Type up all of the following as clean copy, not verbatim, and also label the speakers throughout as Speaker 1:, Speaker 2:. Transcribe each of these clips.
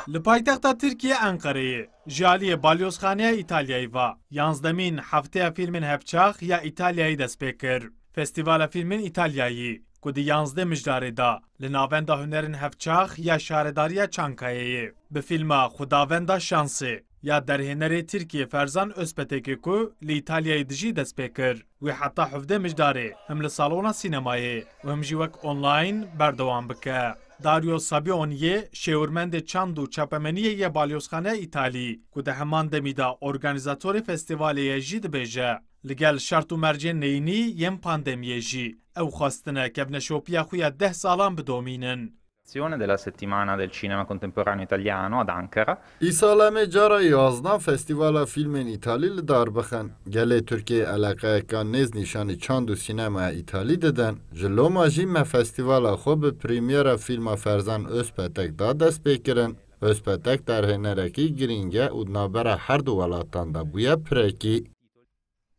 Speaker 1: Li paytexta Tirkiye Enqereyê, ji aliyê Balyozxaneya İtalyayê ve yansdemîn hefteya fîlmên hevçax ya İtalyayê dest pê kir. Festîvala Fîlmên İtalyayê ku di 11 mijdarê da li navenda hunerên hevçax ya şaredariya Çankayeyê bi fîlma Xudavenda Şansê ya derhênerê Tirkiye Ferzan Özpetekê ku li İtalyayê dijî dest pê kir. Wê heta 17 mijdarê him li salona sînemayê û him jî wek online berdewam bike. Dario Sabionyê şêwirmendê çand û çapemeniyê ya Balyozxaneya İtalî ku di heman demî da organîzatorê festîvalê ye jî dibêje. Li gel şert û mercên neyînî yên pandemiyê jî ew xwastine kevneşopiya xwe ya 10 salan bidomînin.
Speaker 2: Della settimana del cinema contemporaneo italiano ad Ankara.
Speaker 3: İsalamê cara yazdan Festîvala Fîlmên İtalî li darbixin. Gelê Tirkiye eleqeyeka nêz nîşanî çand û sînemaya İtalî didin. Ji Loma jî me festîvala xwe bi premyera fîlma Ferzan Özpetek da dest pê kirin. Özpetek derhênerekî giring e û navbera her du welatan da bûye pirekî.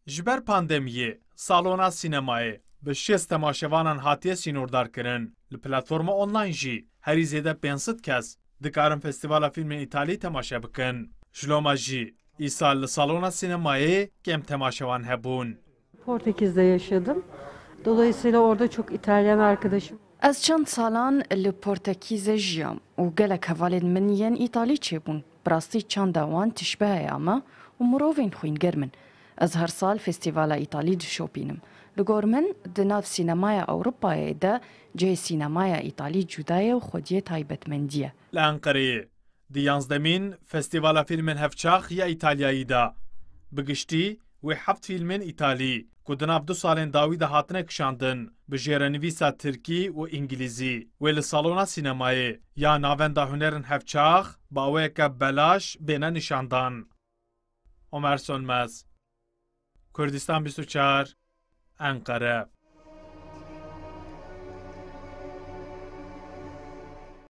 Speaker 1: Ji ber pandemiyê, salona sînemayê bi 6 temaşevanan hatiye sînordar kirin. Li platforma online jî herî zêde 500 kes dikarin Festîvala Fîlmên İtalî temaşe bikin. Ji Loma jî îsal li salona sînemayê kêm temaşevan hebûn.
Speaker 4: Portekiz'de yaşadım. Dolayısıyla orada çok İtalyan arkadaşım.
Speaker 5: Ez çend salan li Portekîzê jiyam û gelek hevalên min yên İtalî çêbûn. Bi rastî çanda wan tişbeheya me û mirovên xwîngir min. Ez her sal Festîvala İtalî dişopînim. Li gor min di nav sînemaya Ewropayê de cihê sînemaya İtalî cuda ye û xwediyê taybetmendî ye.
Speaker 1: Li Enqereyê di 11mîn Festîvala Fîlmên Hevçax ya İtalyayê da bi giştî wê 7 fîlmên İtalî ku di nav 2 salên dawî de hatine kişandin bi jêrenivîsa Tirkî û İngilîzî wê li salona sînemayê ya navenda hunerên hevçax baweyeke belaş bêne nîşandan. Ömer Sönmez, Kurdistan 24, Ankara.